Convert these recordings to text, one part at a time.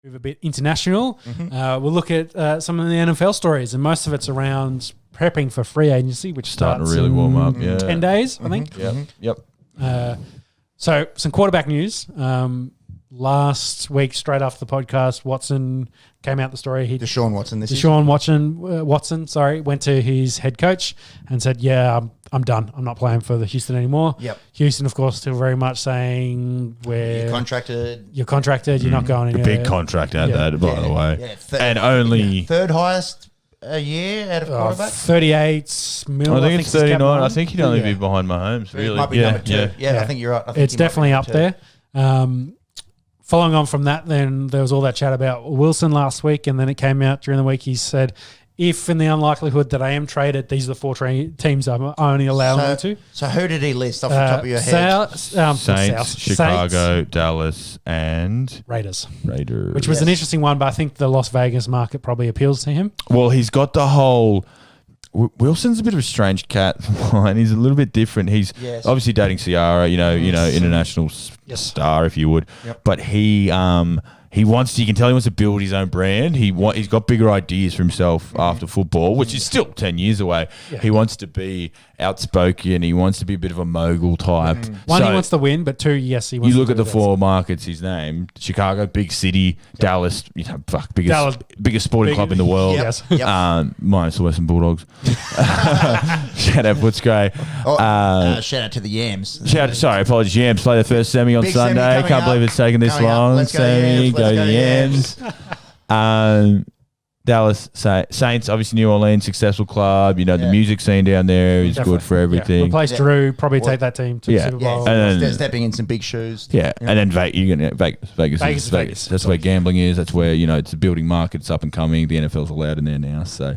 move a bit international. We'll look at some of the NFL stories, and most of it's around prepping for free agency, which Starting starts to really warm up. 10 days, I think. Yep. So some quarterback news. Last week, straight after the podcast, Watson came out the story. Deshaun Watson. Watson, went to his head coach and said, "Yeah, I'm done. I'm not playing for the Houston anymore." Yep. Houston, of course, still very much saying You're contracted. You're not going anywhere. Big contract at that, by the way. Yeah, and only third highest a year out of quarterback. 38 million. I think it's 39. I think he'd only be behind Mahomes. Really, Might be number 2. Yeah, I think you're right. It's definitely up there. Following on from that, then there was all that chat about Wilson last week, and then it came out during the week. He said, if in the unlikelihood that I am traded, these are the 4 teams I'm only allowing me to. So who did he list off the top of your head? Saints, Chicago, Dallas, and Raiders. Which was an interesting one, but I think the Las Vegas market probably appeals to him. Well, he's got the whole... Wilson's a bit of a strange cat. He's a little bit different. He's obviously dating Ciara, international star, if you would. Yep. But he wants. You can tell he wants to build his own brand. He's got bigger ideas for himself after football, which is still 10 years away. Yeah. He wants to be outspoken. He wants to be a bit of a mogul type. One, he wants to win, but 2, yes, he wants. You look at the 4 markets he's named: Chicago, big city; Dallas, biggest sporting club in the world. Yes, minus the Western Bulldogs. Shout out Footscray. Shout out to the Yams. Apologies, Yams play the first semi on Big Sunday. Semi Can't believe it's taken this long. Let's go Semi, Yams. go the Yams. Dallas Saints, obviously New Orleans, successful club. The music scene down there is good for everything. Replace Drew, probably take that team to the Super Bowl. And then stepping in some big shoes. And then Vegas. That's where gambling is. That's where it's a building market. It's up and coming. The NFL's allowed in there now. So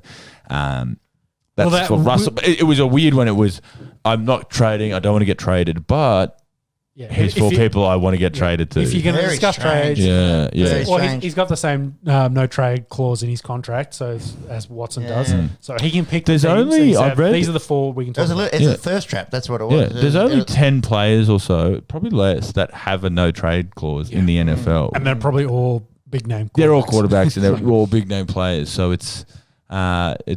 that's for Russell. It was a weird one. It was, I'm not trading. I don't want to get traded, but. Here's 4 people I want to get traded to. If you're going to discuss trades, he's got the same no trade clause in his contract, so as Watson does. So he can pick. There's only I've read these are the 4 we can talk about. It's a thirst trap. That's what it was. Yeah, there's only 10 players or so, probably less, that have a no trade clause in the NFL, and they're probably all big name. They're all quarterbacks and they're all big name players. So it's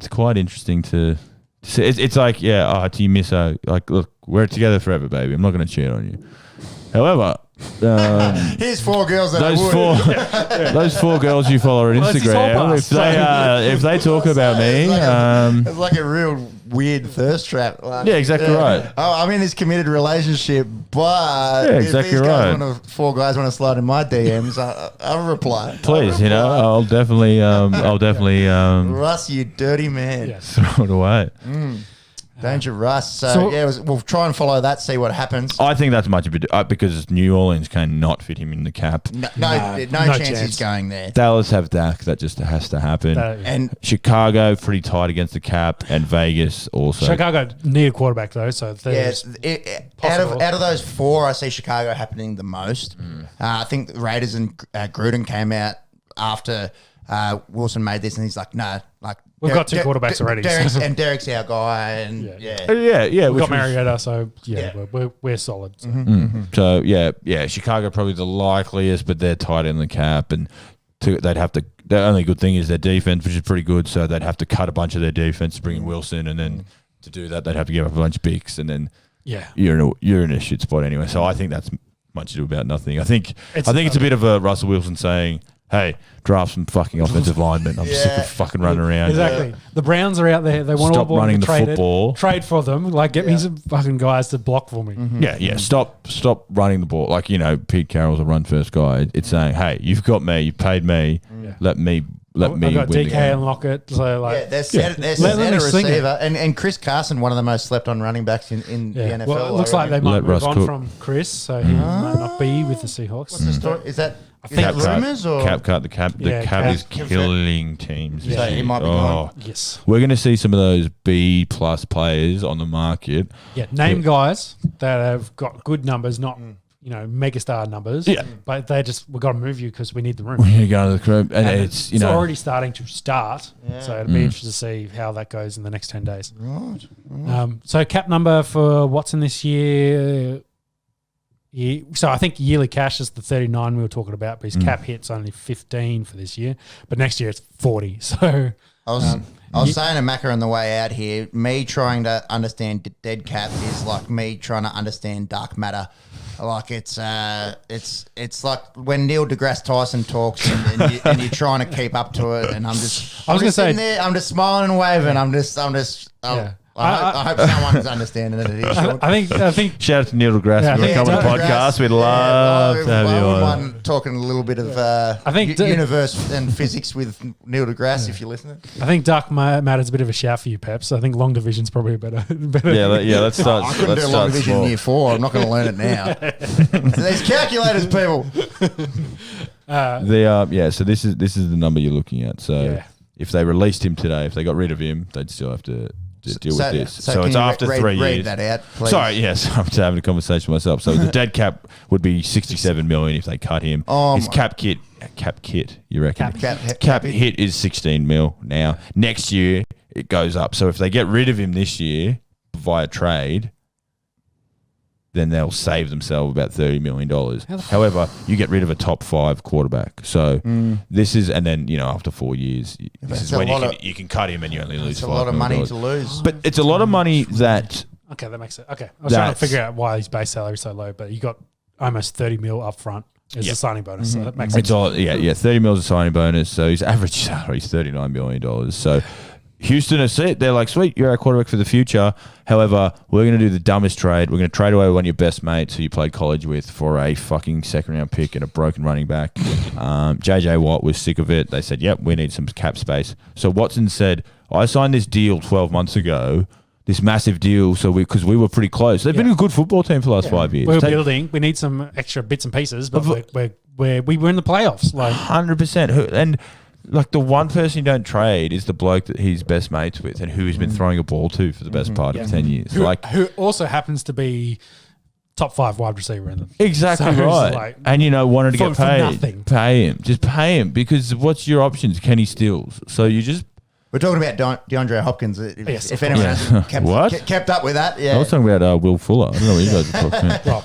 quite interesting to see. It's like do you miss her? Like, look, we're together forever, baby. I'm not going to cheat on you. However, here's 4 girls that those 4 girls you follow on Instagram. If they talk about me, it's like a real weird thirst trap. Like, exactly right. I'm in this committed relationship, but if these 4 guys want to slide in my DMs, I'll reply. Please, I'll definitely, Russ, you dirty man. Throw it away. Danger Russ. So we'll try and follow that, see what happens. I think that's much a bit because New Orleans cannot fit him in the cap. No chance he's going there. Dallas have Dak. That just has to happen. And Chicago pretty tight against the cap, and Vegas also. Chicago need a quarterback though, so out of those 4, I see Chicago happening the most. I think the Raiders and Gruden came out after Wilson made this, and he's like, no, we've got 2 quarterbacks already. Derek's our guy, and we've got Mariota, so we're solid. So. So Chicago probably the likeliest, but they're tight in the cap, and they'd have to. The only good thing is their defense, which is pretty good. So they'd have to cut a bunch of their defense to bring in Wilson, and then to do that, they'd have to give up a bunch of picks, and then you're in a shit spot anyway. So I think that's much ado about nothing. I think it's a bit of a Russell Wilson saying, hey, draft some fucking offensive linemen. I'm sick of fucking running around. Exactly. The Browns are out there. They want Stop all running the football. Trade for them. Like, get me some fucking guys to block for me. Stop running the ball. Like, Pete Carroll's a run-first guy. It's saying, hey, you've got me. You've paid me. Let me I've got win DK and Lockett. So they're set a receiver. And Chris Carson, one of the most slept-on running backs in the NFL. Well, it looks like they might move on from Chris, so he might not be with the Seahawks. What's the story? Is that... I think rumors or cap cut? The cap is killing teams. So it might be gone. Yes, we're going to see some of those B+ players on the market. Name guys that have got good numbers, not megastar numbers. But we've got to move you because we need the room. We need to go to the crib, and it's already starting to start. So it'll be interesting to see how that goes in the next 10 days. Right. So cap number for Watson this year So I think yearly cash is the 39 we were talking about, but his cap hit's only 15 for this year. But next year it's 40. So I was saying to Macca on the way out here, me trying to understand dead cap is like me trying to understand dark matter. Like it's like when Neil deGrasse Tyson talks and you're trying to keep up to it, and I'm just sitting there, I'm just smiling and waving. I hope someone's understanding that it is. I think. Shout out to Neil deGrasse for coming on the podcast. We'd love to have you on. Talking a little bit of universe and physics with Neil deGrasse, if you're listening. I think dark matter's a bit of a shout for you, Peps. I think long division's probably a better. Let's start. I couldn't do long division in year 4. I'm not going to learn it now. These calculators, people. So this is the number you're looking at. So if they released him today, if they got rid of him, they'd still have to deal with this. So it's after 3 years. Read that out, please. Sorry, yes, I'm just having a conversation with myself. So the dead cap would be 67 million if they cut him. His cap kit, you reckon? Cap hit is 16 mil now. Next year it goes up. So if they get rid of him this year via trade, then they'll save themselves about $30 million. However, you get rid of a top 5 quarterback. So this is, and then, after 4 years, this is when you can cut him and you only lose $5 million. It's a lot of money to lose. But it's a lot of money that... Okay, that makes sense. Okay. I was trying to figure out why his base salary is so low, but you got almost 30 mil up front as a signing bonus. So that makes sense. It's all, 30 mil is a signing bonus. So his average salary is $39 million. So... Houston are set. They're like, sweet, you're our quarterback for the future. However, we're going to do the dumbest trade. We're going to trade away one of your best mates who you played college with for a fucking second-round pick and a broken running back. JJ Watt was sick of it. They said, yep, we need some cap space. So Watson said, I signed this deal 12 months ago, this massive deal, because we were pretty close. They've been a good football team for the last 5 years. We're building. We need some extra bits and pieces, but we were in the playoffs. 100%. And... Like the one person you don't trade is the bloke that he's best mates with and who he's been throwing a ball to for the best part of 10 years. Who also happens to be top 5 wide receiver in them. Exactly right. And wanted to get paid. Nothing. Pay him. Just pay him because what's your options? Kenny Stills. So you just... We're talking about DeAndre Hopkins. If anyone hasn't kept up with that. Yeah. I was talking about Will Fuller. I don't know what you guys are talking about. Well,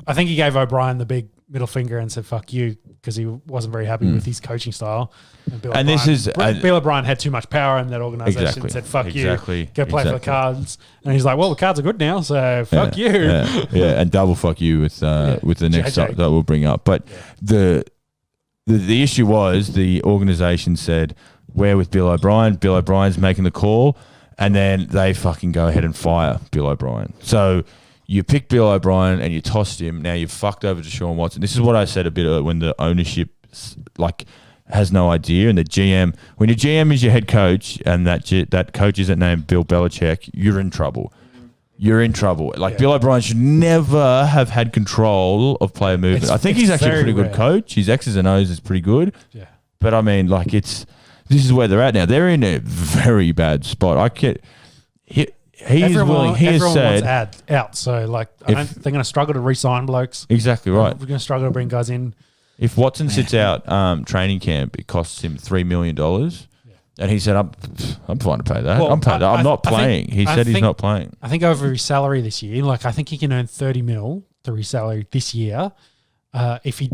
I think he gave O'Brien the big middle finger and said, fuck you, because he wasn't very happy with his coaching style. And Bill O'Brien had too much power in that organisation and said, fuck you, go play for the Cards. And he's like, well, the Cards are good now, so fuck you. And double fuck you with the next that we'll bring up. But the issue was the organisation said, we're with Bill O'Brien. Bill O'Brien's making the call. And then they fucking go ahead and fire Bill O'Brien. So... You picked Bill O'Brien and you tossed him. Now you've fucked over Deshaun Watson. This is what I said a bit when the ownership has no idea and the GM. When your GM is your head coach and that coach isn't named Bill Belichick, you're in trouble. You're in trouble. Bill O'Brien should never have had control of player movement. I think he's actually a pretty good coach. His X's and O's is pretty good. Yeah. But I mean, this is where they're at now. They're in a very bad spot. Everyone wants out, so I don't, they're going to struggle to re-sign blokes. Exactly right. We're going to struggle to bring guys in. If Watson sits out training camp, it costs him $3 million, and he said, "I'm fine to pay that. Well, I'm not playing." He said he's not playing. I think over his salary this year, I think he can earn 30 mil through his salary this year. If he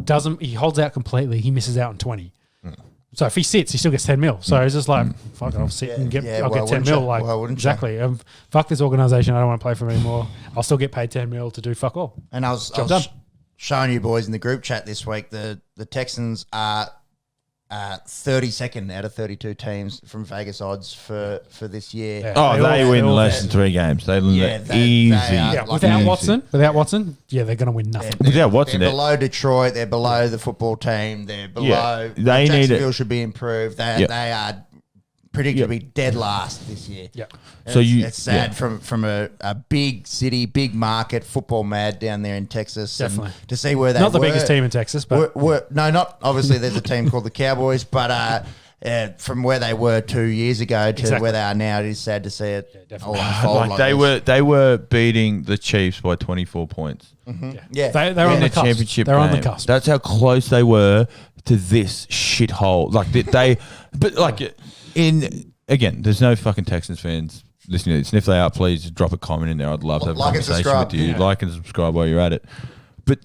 holds out completely, he misses out on 20. So if he sits, he still gets 10 mil. So it's just fuck it, I'll sit and get 10 mil. Exactly. Fuck this organisation. I don't want to play for him anymore. I'll still get paid 10 mil to do fuck all. And I was showing you boys in the group chat this week, the Texans are 32nd out of 32 teams from Vegas odds for this year. Yeah. They win less than 3 games. They win easy. Without Watson, they're going to win nothing. Without Watson, they're below Detroit. They're below the football team. They're below. Jacksonville should be improved. They are predicted to be dead last this year. Yeah. So it's sad from a big city, big market, football mad down there in Texas. Definitely. To see where they not the biggest team in Texas, but not obviously. There's a team called the Cowboys, but from where they were 2 years ago to where they are now, it is sad to see it all unfold. They were beating the Chiefs by 24 points. Mm-hmm. Yeah, they're on the championship. They're on the cusp. That's how close they were to this shithole. Again, there's no fucking Texans fans listening to this, and if they are, please drop a comment in there. I'd love to have a Like and conversation subscribe. with you. Yeah. Like and subscribe while you're at it. But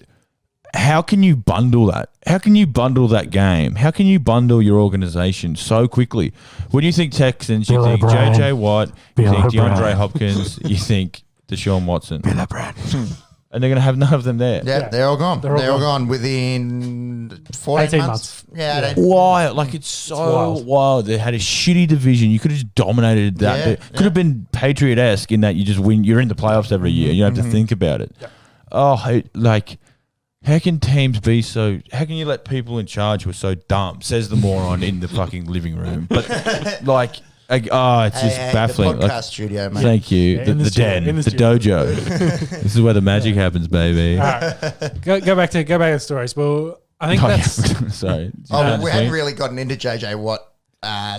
how can you bundle that? How can you bundle that game? How can you bundle your organisation so quickly? When you think Texans, you Bill think O'Brien. JJ Watt, you Bill think DeAndre O'Brien. Hopkins, you think Deshaun Watson. Bill O'Brien. And they're going to have none of them there. Yeah, they're all gone. They're They're all all gone. gone within 14 18 months. months. Yeah, Yeah. Why? Like, it's so wild. They had a shitty division. You could have just dominated that. Yeah, It could have been Patriot-esque in that you just win. You're in the playoffs every year. You don't have to think about it. Yeah. Oh, like, how can teams be so... How can you let people in charge who are so dumb? Says the moron in the fucking living room. But, like... it's just baffling. The podcast Like, studio, mate. thank you. Yeah, the in the the studio, den, in the the studio. dojo. This is where the magic happens, baby. All right. Go back to the stories. Well, I think Oh, yeah. that's Sorry. Oh, we hadn't Yeah. really gotten into JJ Watt fair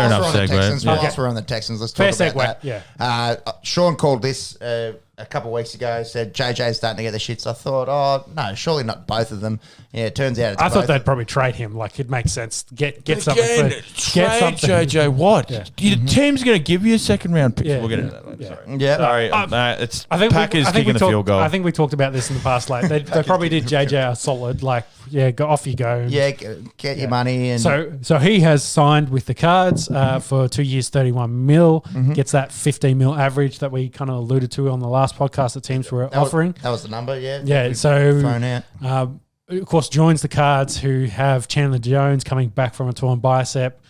enough segue. Yeah. Whilst we're on the Texans, let's Fair talk about segue, that. Sean called this a couple of weeks ago, said JJ's starting to get the shits. I thought, oh, no, surely not both of them. Yeah, it turns out it's I thought both. they'd probably trade him. Like it makes sense. Get something. Again, For, trade get something. JJ Watt. Yeah. Your team's going to give you a second round pick. Yeah. We'll get into that later. Yeah. Sorry. Yeah. Sorry, it's I think Packers I think kicking we a field goal. I think we talked about this in the past. Like they probably did JJ a solid. Like go off you go. Yeah, get your money. And So he has signed with the Cards for 2 years, 31 mil. Gets that 15 mil average that we kind of alluded to on the last podcast that teams were offering. That was the number, yeah. Yeah, We've so thrown out. of course joins the Cards, who have Chandler Jones coming back from a torn bicep.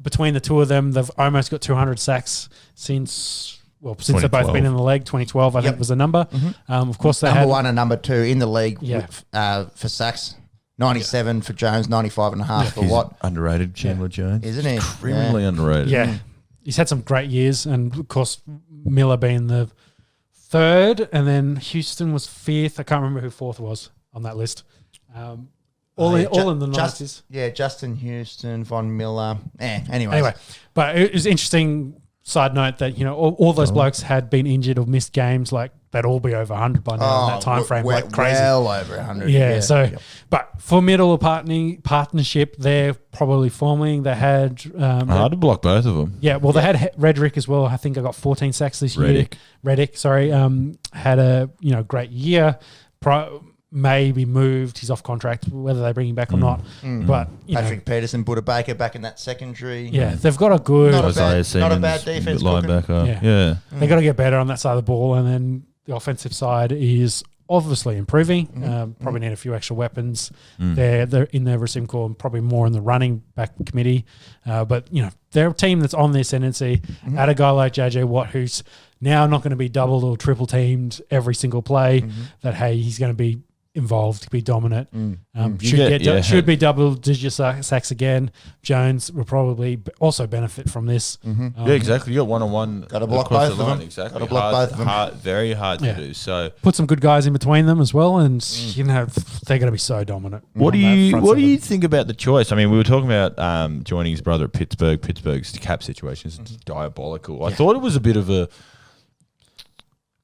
Between the two of them, they've almost got 200 sacks since they've both 2012. been in the league. 2012, I think, was the number. Of course, they Number had one and number two in the league Yeah. for sacks. 97 for Jones, 95 and a half for He's Watt, underrated, Chandler Jones. isn't he? Criminally underrated. Yeah, he's had some great years, and of course Miller being the third, and then Houston was fifth. I can't remember who fourth was on that list. All in the nineties. Justin Houston, Von Miller. Anyway, But it was interesting. Side note that all those blokes had been injured or missed games. Like they'd all be over 100 by now in that time frame. We're Like crazy. well over 100. Yeah, but for middle of partnership, they're probably forming. They had Hard to block both of them. yeah, well, they had Redrick as well. I think I got 14 sacks this year. Reddick, sorry, had a great year. Maybe moved. He's off contract. Whether they bring him back or not, but Patrick Peterson, Buddha Baker back in that secondary. yeah, they've got a good. Not a Isaiah bad- not a Siemens, bad defense linebacker. Yeah. Yeah. They got to get better on that side of the ball, and then the offensive side is obviously improving. Probably need a few extra weapons. They're in their receiving core, and probably more in the running back committee. But they're a team that's on the ascendancy. Add a guy like JJ Watt, who's now not going to be doubled or triple teamed every single play. That he's going to be involved, be dominant. Should be double digit sacks again. Jones will probably also benefit from this. Yeah, exactly. You got one-on-one. Gotta block across both the of line. them. Exactly. Gotta block both of them. Very hard Yeah. to do. So, Put some good guys in between them as well, and they're going to be so dominant. what do on that you front what do seven. you think about the choice? I mean, we were talking about joining his brother at Pittsburgh. Pittsburgh's cap situation is diabolical. I thought it was a bit of a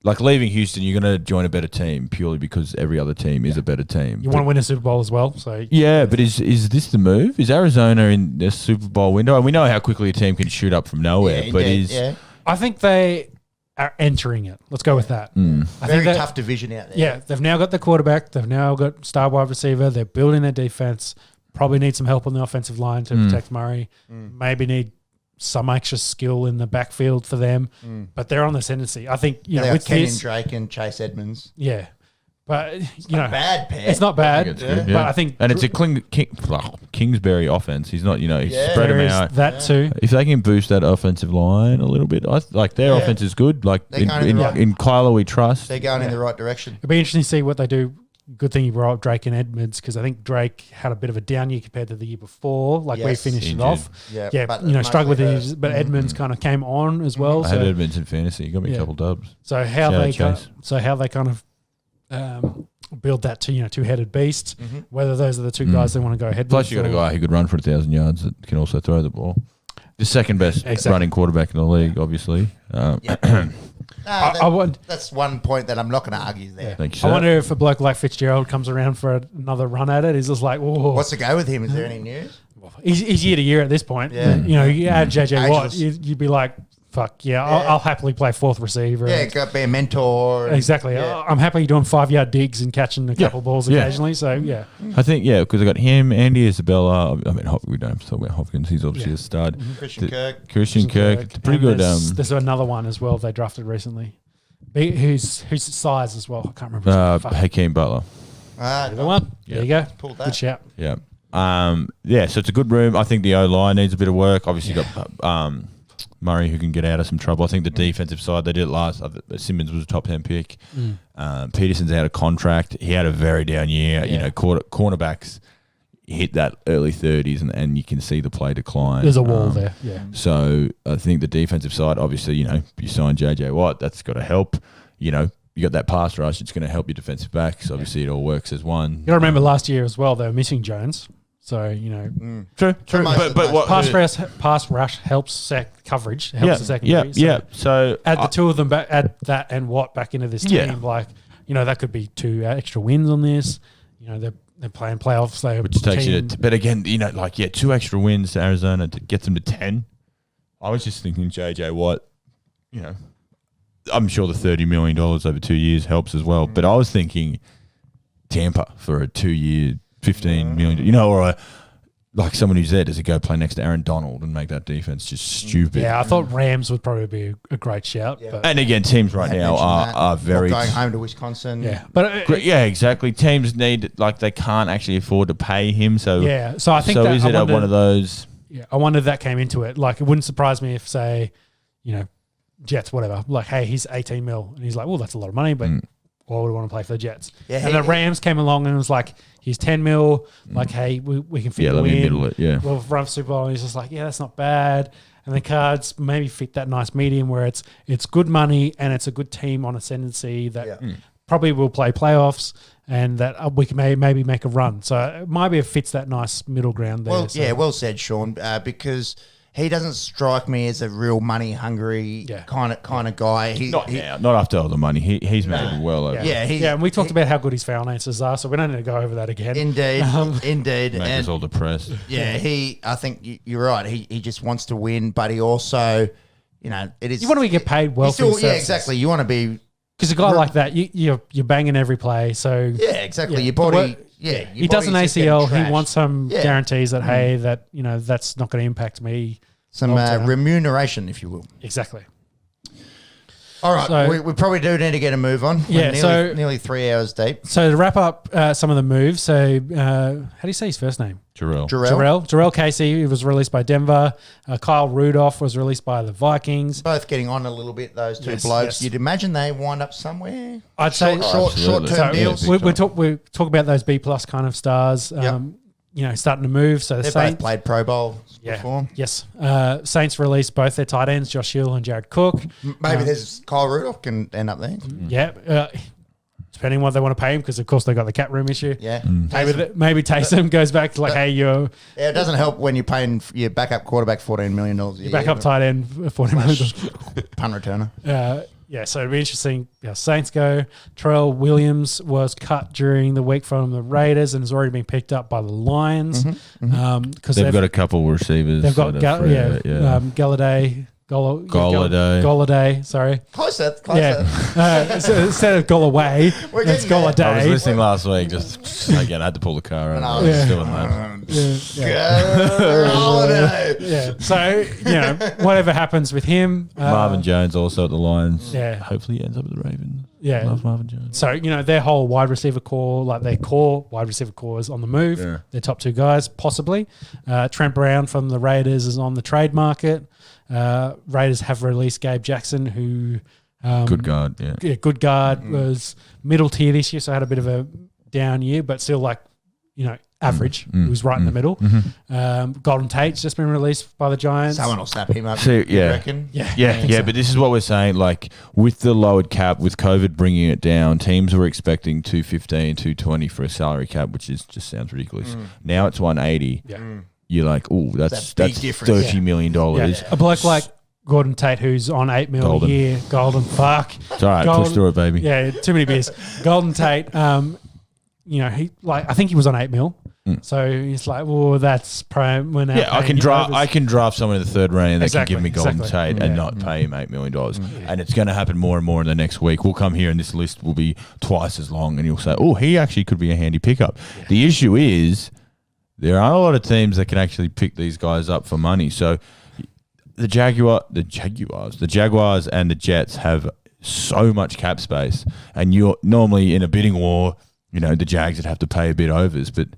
like leaving Houston. You're going to join a better team purely because every other team is a better team. You want to win a Super Bowl as well, so Yeah, but is this the move? Is Arizona in the Super Bowl window? And we know how quickly a team can shoot up from nowhere, I think they are entering it. Let's go with that. I Very think tough division out there. Yeah, they've now got the quarterback. They've now got star wide receiver. They're building their defense. Probably need some help on the offensive line to protect Murray. Maybe need some extra skill in the backfield for them. But they're on the ascendancy. I think They got with Kenyon this, Drake and Chase Edmonds. yeah. But Bad pair. it's not bad. It's good, But I think and it's a Kingsbury offense. He's not, he's spread there them is out. that too. If they can boost that offensive line a little bit, like their offense is good. Like They're in, going in in, the right- in Kyler we trust. They're going in the right direction. It'll be interesting to see what they do. Good thing you brought up Drake and Edmonds, because I think Drake had a bit of a down year compared to the year before. Like we Yes. finished Injured. it off. Yeah, but struggled with mostly injuries, but Edmonds kind of came on as well. I had So, Edmonds in fantasy. He got me a Yeah. couple dubs. so how Shout they out Chase. kind of build that to two-headed beast. Whether those are the two guys they want to go ahead. Plus, with you got a or- guy who could run for 1,000 yards that can also throw the ball. The second best Exactly. running quarterback in the league, obviously. I want. That's one point that I'm not going to argue there. Thank you, I sir. wonder if a bloke like Fitzgerald comes around for another run at it. He's just like, whoa. What's the go with him? Is there any news? he's year to year at this point. Yeah. You know, you add JJ Watt, Ageless. you'd be like, fuck yeah, I'll happily play fourth receiver. Yeah, got to be a mentor. Exactly. Yeah. I'm happy doing 5-yard digs and catching a couple balls occasionally. So, yeah. I think, because I got him, Andy Isabella. I mean, we don't have to talk about Hopkins. He's obviously a stud. Christian Kirk. Christian Kirk. It's pretty And good. There's another one as well they drafted recently. Who's size as well? I can't remember. his name. Fuck. Hakeem Butler. The one. There you go. Pulled that. Good shout. Yeah. So it's a good room. I think the O-line needs a bit of work. Obviously, you got Murray who can get out of some trouble. I think the defensive side, they did it last. Simmons was a top 10 pick. Peterson's out of contract. He had a very down year. You know, cornerbacks hit that early 30s and you can see the play decline. There's a wall there. Yeah. So I think the defensive side, obviously, you know, you sign JJ Watt, that's got to help. You know, you got that pass rush, it's going to help your defensive backs. Obviously, it all works as one. You got to remember last year as well, they were missing Jones. So, you know. True. But what Pass rush helps coverage, helps the secondary. So add the two of them back, add that and Watt back into this team. Like, you know, that could be 2 extra wins on this. You know, they're playing playoffs. Which takes you to, but again, you know, like, 2 extra wins to Arizona to get them to 10. I was just thinking JJ Watt, you know, I'm sure the $30 million over 2 years helps as well. But I was thinking Tampa for a 2-year, $15 million, you know, or like someone who's there, does he go play next to Aaron Donald and make that defense just stupid? Yeah, I thought Rams would probably be a great shout. Yeah. But and again, teams right now are very going home to Wisconsin. Yeah, but exactly. Teams need, like, they can't actually afford to pay him. So so I think so that is it one of those? Yeah, I wonder if that came into it. Like, it wouldn't surprise me if, say, you know, Jets, whatever. Like, hey, he's 18 mil, and he's like, well, that's a lot of money, but why would I want to play for the Jets? Yeah, and the Rams came along and was like, he's 10 mil. Like, hey, we can fit the win. Middle it. Yeah, we'll run for Super Bowl. And he's just like, yeah, that's not bad. And the Cards maybe fit that nice medium where it's good money and it's a good team on ascendancy that probably will play playoffs and that we can maybe make a run. So it might be it fits that nice middle ground there. Well, well said, Sean, because he doesn't strike me as a real money hungry kind of guy. Not after all the money. He's made well over. And we talked about how good his finances are, so we don't need to go over that again. Indeed. Make us all depressed. Yeah, I think you're right. He just wants to win, but he also, you know, it is. You want to get paid well for your services. Exactly. You want to be, because a guy like that, you're banging every play. So exactly. Your body. He does an ACL. He wants some guarantees that that, you know, that's not going to impact me. Some remuneration, if you will. Exactly. All right, so, we probably do need to get a move on. We're nearly 3 hours deep. So to wrap up some of the moves, so how do you say his first name? Jarrell Casey was released by Denver. Kyle Rudolph was released by the Vikings. Both getting on a little bit, those two blokes. Yes. You'd imagine they wind up somewhere. I'd say short-term deals. We talk about those B+ kind of stars. You know, starting to move. So they both played Pro Bowl before. Yes. Saints released both their tight ends, Josh Hill and Jared Cook. Maybe there's Kyle Rudolph can end up there. Yeah. Depending on what they want to pay him, because of course they got the cap room issue. Yeah. Maybe Taysom goes back to hey, you're. Yeah, it doesn't help when you're paying your backup quarterback $14 million a year. Backup tight end $14 million. Punt returner. So it'll be interesting. Saints go. Terrell Williams was cut during the week from the Raiders and has already been picked up by the Lions. Because they've got a couple receivers. They've got Galladay. Golladay, sorry. Closer. So instead of Gollaway, it's Golladay. I was listening last week, just again, I had to pull the car out. I was doing that. So, you know, whatever happens with him. Marvin Jones also at the Lions. Yeah. Hopefully he ends up at the Ravens. Yeah. Love Marvin Jones. So, you know, their whole wide receiver core, like their core wide receiver core is on the move. Yeah. Their top 2 guys, possibly. Trent Brown from the Raiders is on the trade market. Raiders have released Gabe Jackson, who good guard, good guard, was middle tier this year, so had a bit of a down year, but still average. He was right in the middle. Golden Tate's just been released by the Giants. Someone will snap him up. So, you reckon? Yeah. But this is what we're saying. Like, with the lowered cap, with COVID bringing it down, teams were expecting 215, 220 for a salary cap, which just sounds ridiculous. Now it's 180. Yeah. You're like, oh, that's $30 million. A bloke like Gordon Tate, who's on $8 million a year, golden fuck. It's all right, push through it, baby. Yeah, too many beers. Golden Tate, you know, I think he was on $8 million. So he's like, well, that's prime. When I can draft someone in the third round that can give me Golden Tate and not pay him $8 million. And it's going to happen more and more in the next week. We'll come here and this list will be twice as long, and you'll say, oh, he actually could be a handy pickup. Yeah. The issue is there are a lot of teams that can actually pick these guys up for money. So the Jaguars and the Jets have so much cap space, and you're normally in a bidding war. The Jags would have to pay a bit overs, but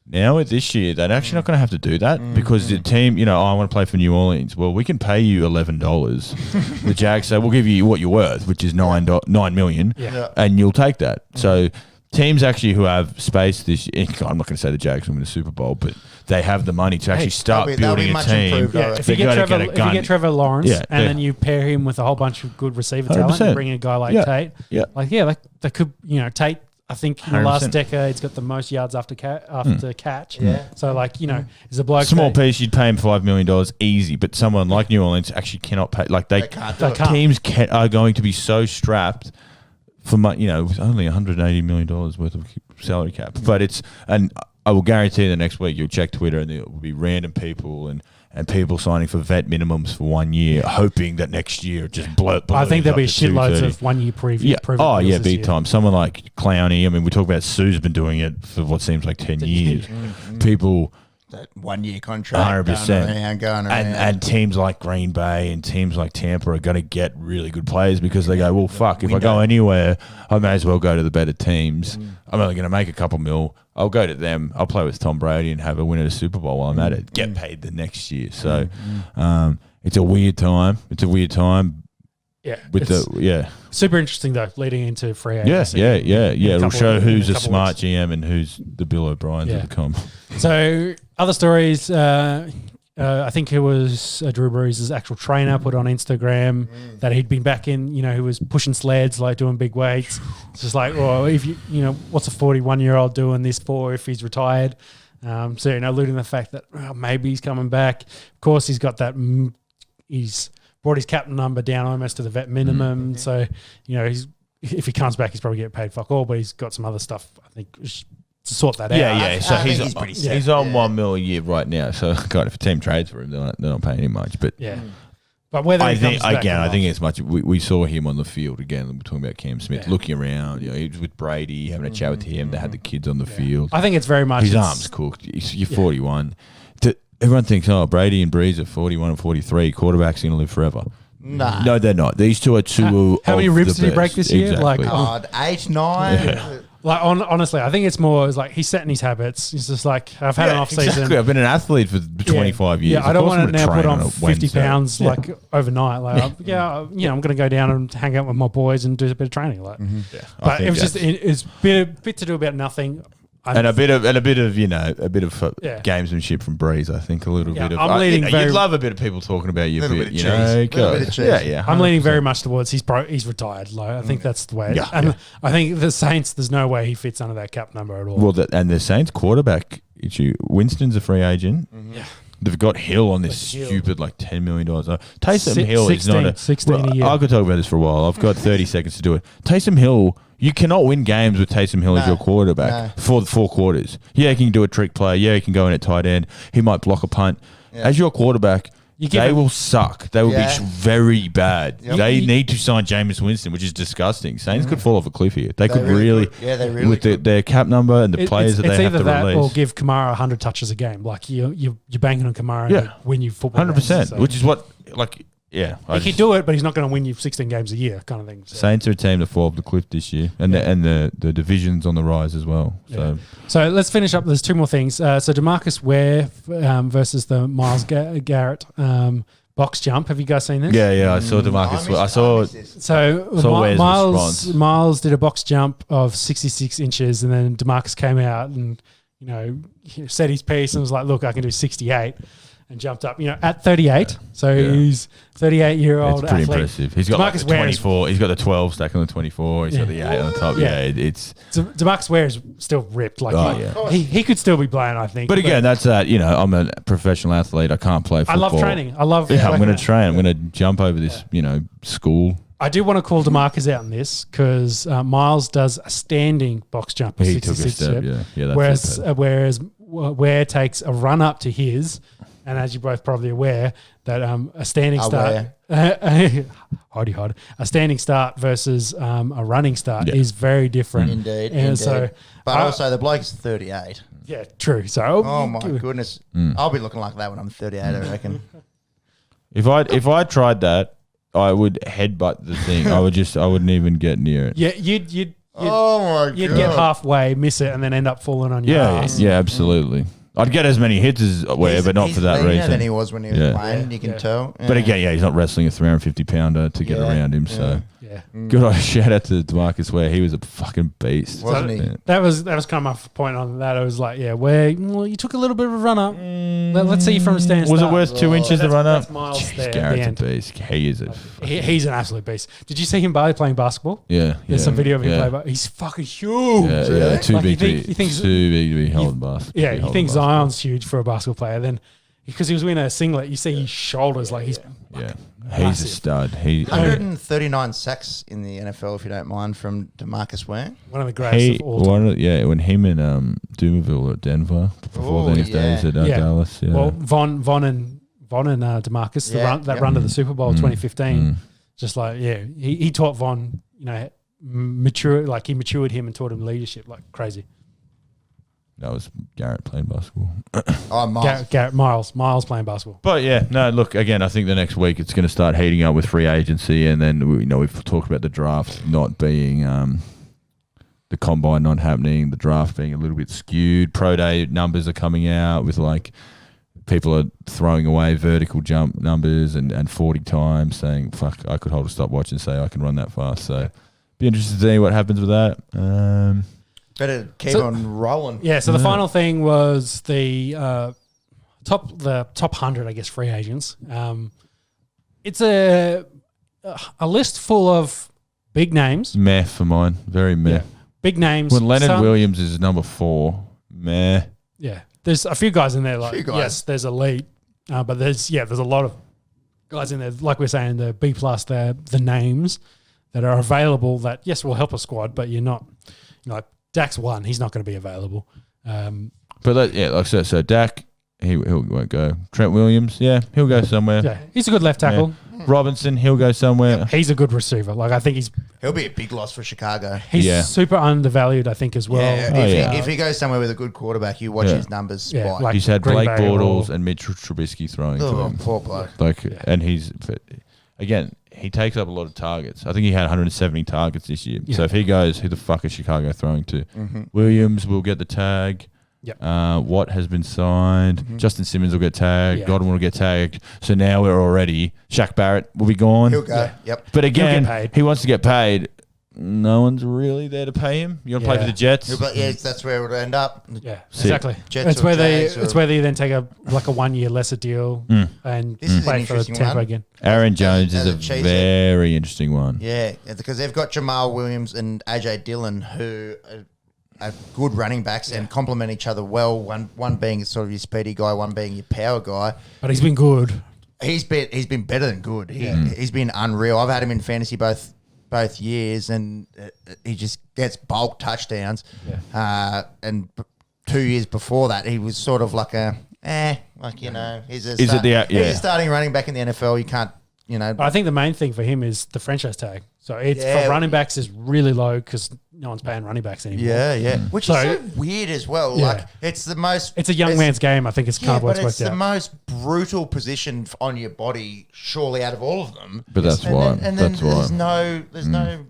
now with this year, they're actually not going to have to do that because the team, I want to play for New Orleans. Well, we can pay you $11. The Jags say, we'll give you what you're worth, which is $9 million, and you'll take that. So teams actually who have space this year, I'm not going to say the Jags will win the Super Bowl, but they have the money to actually start building a team. If you get Trevor Lawrence and then you pair him with a whole bunch of good receiver talent and bring a guy like Tate, they could, Tate, I think in the last decade, he's got the most yards after catch. Yeah. So, is a bloke. Small piece, you'd pay him $5 million easy, but someone like New Orleans actually cannot pay. Teams are going to be so strapped for with only $180 million worth of salary cap. But and I will guarantee the next week you'll check Twitter and there will be random people and people signing for vet minimums for 1 year, hoping that next year just blow. I think there'll be shitloads of 1 year preview. Yeah. Big time. Someone like Clowney. I mean, we talk about Sue's been doing it for what seems like 10 years. People. That 1 year contract. 100%. Going around. And teams like Green Bay and teams like Tampa are going to get really good players because they go, well, fuck, if I go anywhere, I may as well go to the better teams. I'm only going to make a couple mil. I'll go to them. I'll play with Tom Brady and have a win at a Super Bowl while I'm at it. Get paid the next year. So it's a weird time. Yeah. Super interesting though, leading into free agency. Yeah. It'll show who's a smart GM and who's the Bill O'Briens of the comp. So other stories. I think it was Drew Brees' actual trainer put on Instagram that he'd been back in, he was pushing sleds, doing big weights. It's just if what's a 41-year-old doing this for if he's retired? Alluding to the fact that maybe he's coming back. Of course, he's got that, he's brought his captain number down almost to the vet minimum. So, if he comes back, he's probably getting paid fuck all, but he's got some other stuff, I think, to sort that out. Yeah. So he's pretty set. He's on $1 million a year right now. So, God, if a team trades for him, they're not paying him much. But but whether he comes back I think it's much. We saw him on the field again. We're talking about Cam Smith looking around. He was with Brady, having a chat with him. They had the kids on the field. I think it's very much his arm's cooked. You're 41. Everyone thinks, Brady and Breeze are 41 and 43. Quarterback's going to live forever. Nah. No, they're not. These two are two. How many ribs did he break this year? Exactly. 8, 9. Honestly, I think it's more he's setting his habits. He's just I've had an off season. Exactly. I've been an athlete for 25 years. Yeah, I don't want to now put on 50 pounds overnight. I'm going to go down and hang out with my boys and do a bit of training. But it was it's a bit to do about nothing. And a bit of gamesmanship from Breeze, I think, a little bit of. I'm leaning you'd love a bit of people talking about you. Yeah. I'm leaning very much towards he's retired. I think that's the way. I think the Saints, there's no way he fits under that cap number at all. Well, and the Saints quarterback issue. Winston's a free agent. Yeah. They've got Hill on this stupid $10 million. Taysom Hill is not 16 a year. I could talk about this for a while. I've got 30 seconds to do it. Taysom Hill. You cannot win games with Taysom Hill as your quarterback for the 4 quarters. Yeah, he can do a trick play. Yeah, he can go in at tight end. He might block a punt. Yeah. As your quarterback, they will suck. They will be very bad. Yep. They need to sign Jameis Winston, which is disgusking. Saints could fall off a cliff here. They could really with their cap number and the players that they have to release. It's either that or give Kamara 100 touches a game. You're banking on Kamara to win you football 100%, which is what Yeah, he could do it, but he's not going to win you 16 games a year, kind of thing. So. Saints are a team that fall off the cliff this year, and the division's on the rise as well. So let's finish up. There's 2 more things. So DeMarcus Ware versus the Myles Garrett box jump. Have you guys seen this? Yeah. I saw DeMarcus. I saw. So Myles did a box jump of 66 inches, and then DeMarcus came out and said his piece and was like, "Look, I can do 68." And jumped up, at 38. So he's 38-year-old It's pretty athlete. impressive. He's got the 24. He's got the 12 stack on the 24. He's got the 8 on the top. It's DeMarcus Ware is still ripped. He could still be playing, I think. But again, that's that. I'm a professional athlete. I can't play football. I love training. I'm going to train. I'm going to jump over this, school. I do want to call DeMarcus out on this because Myles does a standing box jump of 66. He took a step, whereas Ware takes a run up to his, and as you're both probably aware, that a standing start, a standing start versus a running start is very different. Indeed. So, but also the bloke's 38. Yeah, true. So, oh my goodness, I'll be looking like that when I'm 38. I reckon. If I tried that, I would headbutt the thing. I wouldn't even get near it. Yeah, you'd get halfway, miss it, and then end up falling on your ass. Yeah, absolutely. I'd get as many hits as Ware, but not for that reason. He's than he was when he was playing. You can tell. Yeah. But again, he's not wrestling a 350-pounder to get around him. So good shout out to DeMarcus Ware. He was a fucking beast, wasn't he? Yeah. That was kind of my point on that. I was like, Ware, you took a little bit of a run up. Let's see you from a standing Was start. it worth 2 inches to run up? That's Miles Jeez, there. Garrett's a beast. He is he's an absolute beast. Did you see him playing basketball? Yeah. There's some video of him playing. He's fucking huge. Yeah. Too big to be held in basketball. Yeah, you think Zion's huge for a basketball player. Then because he was wearing a singlet, you see his shoulders he's he's a stud. 139 sacks in the NFL, if you don't mind, from DeMarcus Ware. One of the greatest of all time. When him and Dumerville were at Denver before his days at Dallas. Yeah. Well, Von and DeMarcus, run to the Super Bowl 2015. Just he taught Von, he matured him and taught him leadership like crazy. That was Garrett playing basketball. Miles. Miles playing basketball. But look, again, I think the next week it's going to start heating up with free agency, and then we've talked about the draft not being, the combine not happening, the draft being a little bit skewed. Pro day numbers are coming out with people are throwing away vertical jump numbers and 40 times, saying, "Fuck, I could hold a stopwatch and say I can run that fast." So, be interested to see what happens with that. Better keep on rolling. Yeah. So the final thing was the top 100, I guess, free agents. It's a list full of big names. Meh for mine, very meh. Yeah. Big names. When Leonard Williams is number 4, meh. Yeah, there's a few guys in there. Yes, there's elite, but there's a lot of guys in there. Like we're saying, the B plus, the names that are available. That will help a squad, but you're not. Dak's one. He's not going to be available. So Dak, he won't go. Trent Williams, he'll go somewhere. Yeah, he's a good left tackle. Yeah. Robinson, he'll go somewhere. He's a good receiver. I think he'll be a big loss for Chicago. He's super undervalued, I think, as well. If he goes somewhere with a good quarterback, you watch his numbers spike. He's had Blake Bortles and Mitch Trubisky throwing to him. Poor bloke. And again, he takes up a lot of targets. I think he had 170 targets this year. Yeah. So if he goes, who the fuck is Chicago throwing to? Mm-hmm. Williams will get the tag. Yep. Watt has been signed. Mm-hmm. Justin Simmons will get tagged. Yeah. Godwin will get tagged. So now we're already... Shaq Barrett will be gone. He'll go. Yeah. Yep. But again, he wants to get paid. No one's really there to pay him. You want to play for the Jets? That's where it would end up. Yeah, exactly. It's where they then take a 1 year lesser deal and play for Tampa again. Aaron Jones is a very interesting one. Yeah, because they've got Jamal Williams and AJ Dillon who are good running backs and complement each other well. One being sort of your speedy guy, one being your power guy. But he's been good. He's been better than good. He's been unreal. I've had him in fantasy both years, and he just gets bulk touchdowns. Yeah. And 2 years before that, he was sort of like he's a starting running back in the NFL. You can't, But I think the main thing for him is the franchise tag. So it's for running backs is really low because no one's paying running backs anymore. Yeah. Which is so weird as well. Yeah. It's a young man's game. I think it's kind of what's worked out. It's the most brutal position on your body, surely out of all of them. But that's why. There's no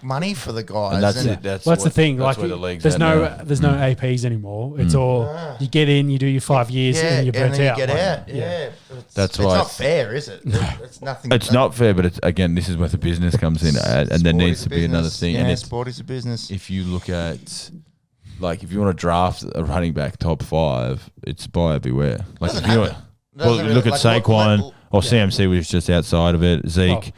money for the guys. And that's it. That's the thing. That's where the league's there's no APs anymore. It's all you get in, you do your 5 years, and you're burnt out. You get out. Yeah. That's why it's not fair, is it? It's nothing. It's not fair, but this is where the business comes in, and there needs to be another thing. Yeah, sport is a business. If you look at, if you want to draft a running back top 5, it's buyer beware. Look at Saquon or CMC was just outside of it. Zeke,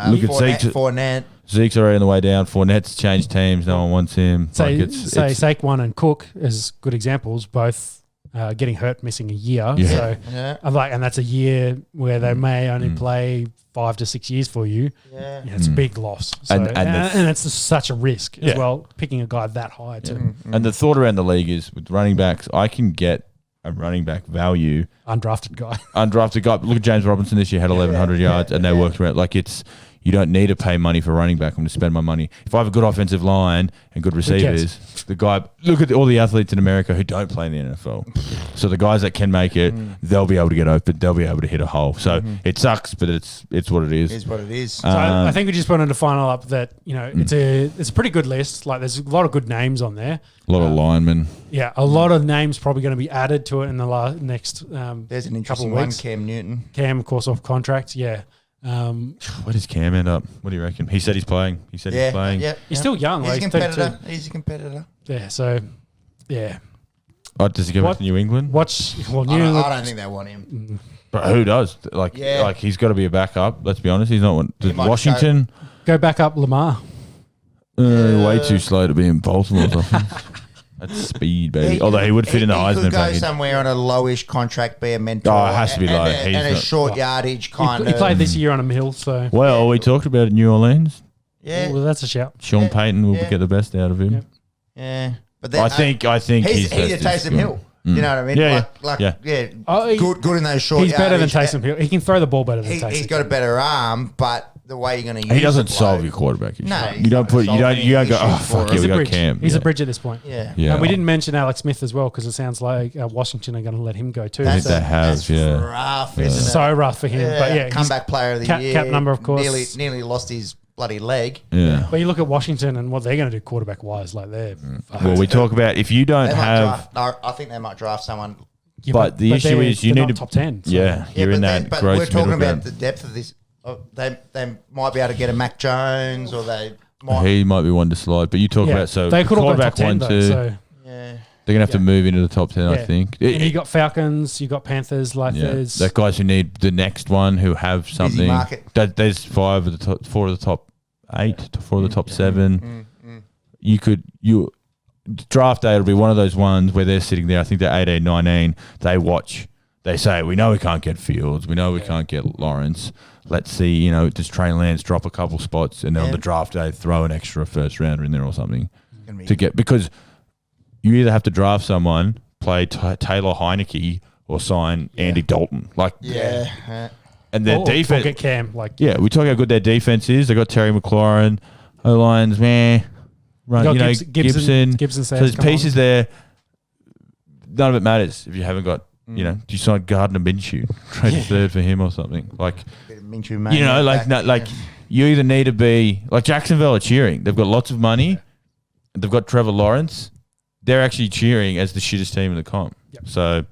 look at Zeke. Fournette. Zeke's already on the way down. Fournette's changed teams. No one wants him. Saquon and Cook as good examples. Both getting hurt, missing a year. Yeah. So Yeah. I'm like, and that's a year where they may only play 5 to 6 years for you. Yeah. It's a big loss. So, And and it's just such a risk as Yeah. well, picking a guy that high too. And the thought around the league is with running backs, I can get a running back value, Undrafted guy. undrafted guy. Look at James Robinson this year, had 1,100 yards, and they worked around. Like you don't need to pay money for running back. I'm going to spend my money. If I have a good offensive line and good receivers, the guy, look at all the athletes in America who don't play in the NFL. So the guys that can make it, they'll be able to get open. They'll be able to hit a hole. So it sucks, but it's what it is. Is what it is. So I think we just wanted to final up that, it's a pretty good list. Like there's a lot of good names on there. A lot of linemen. Yeah, a lot of names probably going to be added to it in the next There's an couple interesting of one, weeks. Cam Newton. Cam, of course, off contract. Yeah. Where does Cam end up? What do you reckon? He said he's playing. He's playing. Yeah. He's still young. He's a like competitor. 32. He's a competitor. Yeah, so, yeah. Oh, does he go back What- to New England? New I England. don't think they want him. But who does? Yeah. Like he's got to be a backup. Let's be honest. He's not one. He might Washington, Go back up Lamar. way too slow to be in Baltimore. Or something. That's speed, baby. Although he would fit in the He Heisman could go package. somewhere on a lowish contract, be a mentor. Oh, it has to be low. And He's a not- short yardage kind He of. played this year on a mill, so Well, we talked about it in New Orleans. Yeah. well, that's a shout. Sean Yeah. Payton will Yeah. get the best out of him. Yep. Yeah. But then, I think he's has a this Taysom skill. Hill. You know what I mean? Yeah, Like, yeah. Oh, good in those short He's better than yardage. Taysom Hill. He can throw the ball better than Taysom. He's got a better arm, but the way you're going to use He doesn't the solve bloke- your quarterback issue. No, you he's don't not put. You solving don't. You don't any go. Oh issues for fuck him. yeah, He's we a got bridge. Cam. He's yeah. a bridge at this point. Yeah. Yeah. And we didn't mention Alex Smith as well because it sounds like Washington are going to let him go too. That's, they have, that's yeah. rough, Yeah. isn't it? so rough for him. But yeah, he's- comeback player of the year. cap number, of course. Nearly lost his bloody leg. Yeah. But you look at Washington and what they're going to do quarterback wise, like they're. Well, we talk about if you don't They might have. draft. No, I think they might draft someone. Yeah, But the issue they're- is you they're need not to- top 10. So. Yeah, you're in that But gross we're talking middle about ground. the depth of this. They might be able to get a Mac Jones, or they might. He might be one to slide, but you talk Yeah, about so they could all go quarterback top 10 one though. two. So Yeah. They're gonna have to move into the top 10, I Yeah. think. and you got Falcons, you got Panthers. Like Yeah, there's that guys who need the next one who have something. market. There's 4 of the top 8, 4 of the top 7. You draft day will be one of those ones where they're sitting there. I think they're 18, 19. They watch. They say, we know we can't get Fields. We know we can't get Lawrence. Let's see, does Trey Lance drop a couple spots and then on the draft day throw an extra first rounder in there or something to get, because you either have to draft someone, play Taylor Heineke, or sign Andy Dalton. Like, Yeah. and their or defense. get Cam. Like Yeah, we talk how good their defense is. They got Terry McLaurin, O-lines, man. Run, You got Gibson. Gibson So says, there's come pieces there. None of it matters if you haven't got, do you sign Gardner Minshew, trade a third for him or something? Like, you either need to be, like Jacksonville are cheering. They've got lots of money. They've got Trevor Lawrence. They're actually cheering as the shittest team in the comp. Yep. So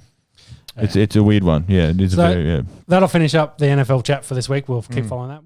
it's a weird one. Yeah, it is So- a very, that'll finish up the NFL chat for this week. We'll keep following that.